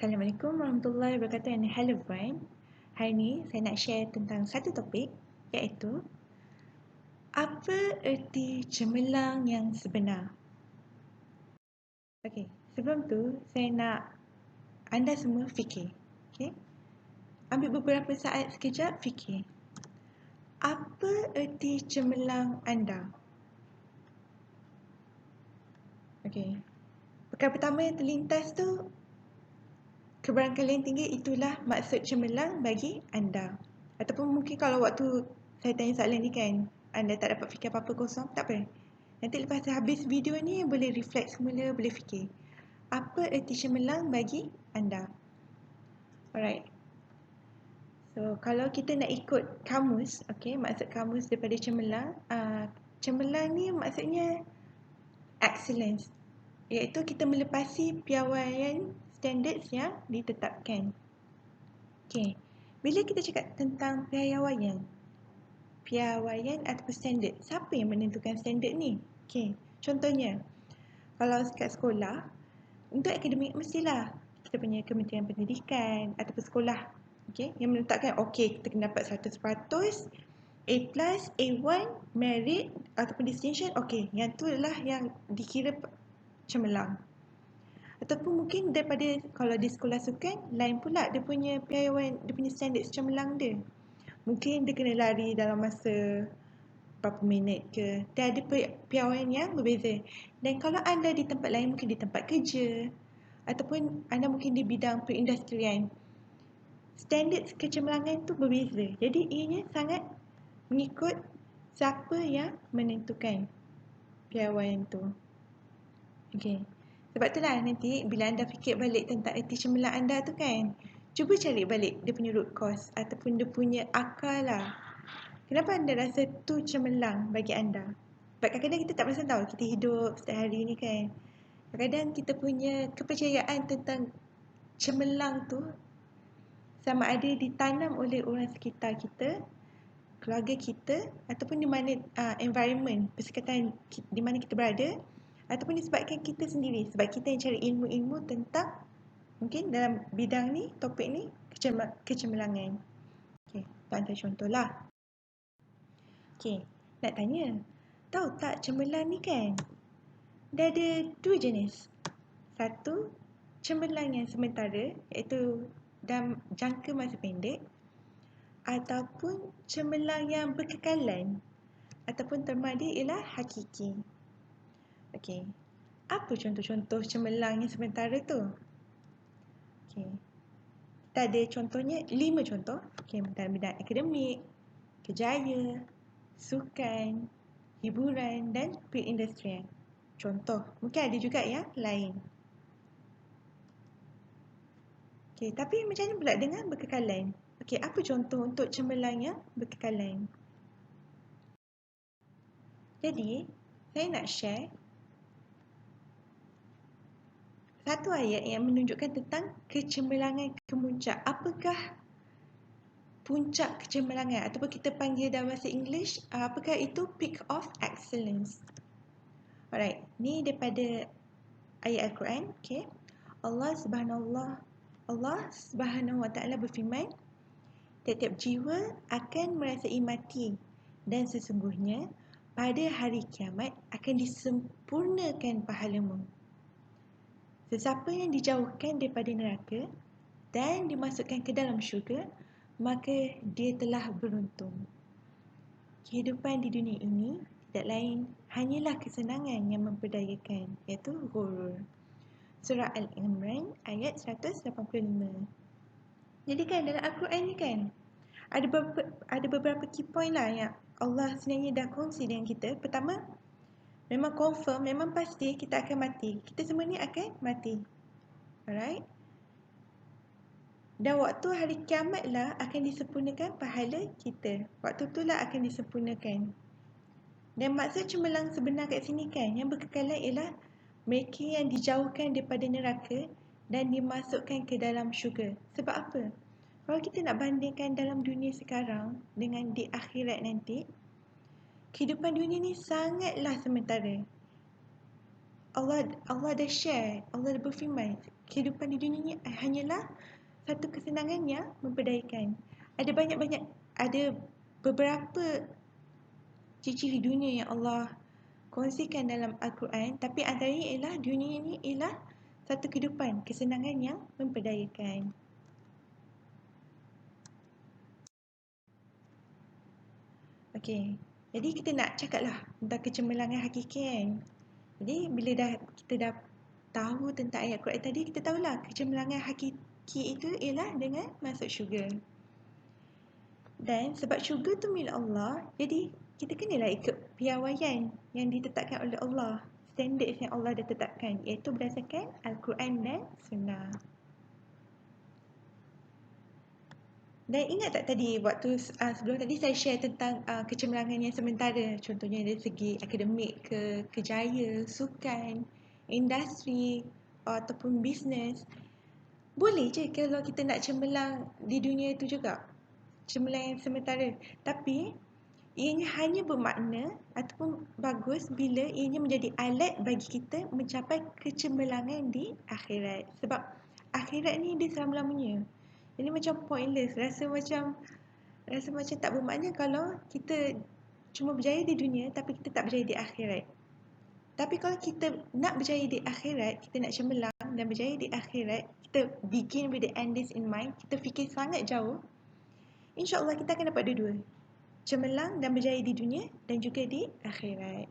Assalamualaikum warahmatullahi wabarakatuh and hello friend. Hari ni saya nak share tentang satu topik iaitu apa erti cemerlang yang sebenar. Okey, sebelum tu saya nak anda semua fikir. Okey. Ambil beberapa saat sekejap fikir. Apa erti cemerlang anda? Okey. Perkara pertama yang terlintas tu kebarangkalian tinggi itulah maksud cemerlang bagi anda. Ataupun mungkin kalau waktu saya tanya soalan ni kan, anda tak dapat fikir apa-apa kosong, tak apa. Nanti lepas habis video ni boleh reflect semula, boleh fikir. Apa erti cemerlang bagi anda? Alright. So, kalau kita nak ikut kamus, okay, maksud kamus daripada cemerlang, cemerlang ni maksudnya excellence. Iaitu kita melepasi piawaian standards yang ditetapkan. Okay. Bila kita cakap tentang piawaian ataupun standard, siapa yang menentukan standard ni? Okay. Contohnya, kalau kat sekolah, untuk akademik mestilah kita punya Kementerian Pendidikan ataupun sekolah, okay, yang menetapkan okay, kita kena dapat 100%, A+, A1, merit ataupun distinction, okay, yang tu adalah yang dikira cemerlang. Ataupun mungkin daripada kalau di sekolah sukan, lain pula dia punya piawaian, dia punya standard cemerlang dia. Mungkin dia kena lari dalam masa berapa minit ke. Dia ada piawaian yang berbeza. Dan kalau anda di tempat lain, mungkin di tempat kerja ataupun anda mungkin di bidang perindustrian, standard kecemerlangan tu berbeza. Jadi ianya sangat mengikut siapa yang menentukan piawaian tu. Okay. Sebab itulah nanti bila anda fikir balik tentang erti cemerlang anda tu kan, cuba cari balik dia punya root cause ataupun dia punya akar lah. Kenapa anda rasa tu cemerlang bagi anda? Sebab kadang-kadang kita tak perasan tahu kita hidup setiap hari ni kan. Kadang-kadang kita punya kepercayaan tentang cemerlang tu sama ada ditanam oleh orang sekitar kita, keluarga kita ataupun di mana environment, persekitaran di mana kita berada, ataupun disebabkan kita sendiri sebab kita yang cari ilmu-ilmu tentang mungkin dalam bidang ni, topik ni, kecemerlangan. Okey, antara contohlah. Okey, nak tanya, tahu tak cemerlang ni kan dia ada dua jenis. Satu, cemerlang yang sementara iaitu dalam jangka masa pendek, ataupun cemerlang yang berkekalan ataupun terma dia ialah hakiki. Okey. Apa contoh-contoh cemerlang yang sementara tu? Okey. Kita ada contohnya 5 contoh. Okey, dalam bidang akademik, kerjaya, sukan, hiburan dan perindustrian. Contoh, mungkin ada juga yang lain. Okey, tapi macam mana pula dengan berkekalan? Okey, apa contoh untuk cemerlang yang berkekalan? Jadi, saya nak share satu ayat yang menunjukkan tentang kecemerlangan kemuncak. Apakah puncak kecemerlangan ataupun kita panggil dalam bahasa English, apakah itu peak of excellence? Alright, ni daripada ayat Al-Quran. Okay. Allah Subhanahu wa Ta'ala berfirman, tiap-tiap jiwa akan merasai mati dan sesungguhnya pada hari kiamat akan disempurnakan pahalamu. Sesiapa yang dijauhkan daripada neraka dan dimasukkan ke dalam syurga, maka dia telah beruntung. Kehidupan di dunia ini tidak lain hanyalah kesenangan yang memperdayakan, iaitu ghurur. Surah Al-Imran ayat 185. Jadi kan dalam Al-Quran ni kan ada beberapa key point lah yang Allah sebenarnya dah kongsi dengan kita. Pertama, memang confirm, memang pasti kita akan mati. Kita semua ni akan mati. Alright? Dan waktu hari kiamat lah akan disempurnakan pahala kita. Waktu tu lah akan disempurnakan. Dan maksud cemerlang sebenar kat sini kan, yang berkekalan ialah mereka yang dijauhkan daripada neraka dan dimasukkan ke dalam syurga. Sebab apa? Kalau kita nak bandingkan dalam dunia sekarang dengan di akhirat nanti, kehidupan dunia ni sangatlah sementara. Allah dah share, Allah dah berfirman, kehidupan di dunia ni hanyalah satu kesenangan yang memperdayakan. Ada beberapa ciri-ciri dunia yang Allah kongsikan dalam Al-Quran, tapi antaranya ialah dunia ni ialah satu kehidupan, kesenangan yang memperdayakan. Okey, jadi kita nak cakap lah tentang kecemerlangan hakiki kan. Jadi bila kita dah tahu tentang ayat Quran tadi, kita tahulah kecemerlangan hakiki itu ialah dengan masuk syurga. Dan sebab syurga tu milik Allah, jadi kita kenalah ikut piawaian yang ditetapkan oleh Allah, standard yang Allah dah tetapkan, iaitu berdasarkan Al-Quran dan Sunnah. Dan ingat tak tadi waktu sebelum tadi saya share tentang kecemerlangan yang sementara, contohnya dari segi akademik kejaya, sukan, industri ataupun bisnes. Boleh je kalau kita nak cemerlang di dunia itu juga, cemerlang yang sementara. Tapi ianya hanya bermakna ataupun bagus bila ianya menjadi alat bagi kita mencapai kecemerlangan di akhirat. Sebab akhirat ni dia selama-lamanya. Jadi macam pointless, rasa macam tak bermakna kalau kita cuma berjaya di dunia tapi kita tak berjaya di akhirat. Tapi kalau kita nak berjaya di akhirat, kita nak cemerlang dan berjaya di akhirat, kita begin with the end this in mind, kita fikir sangat jauh, insya-Allah kita akan dapat dua-dua. Cemerlang dan berjaya di dunia dan juga di akhirat.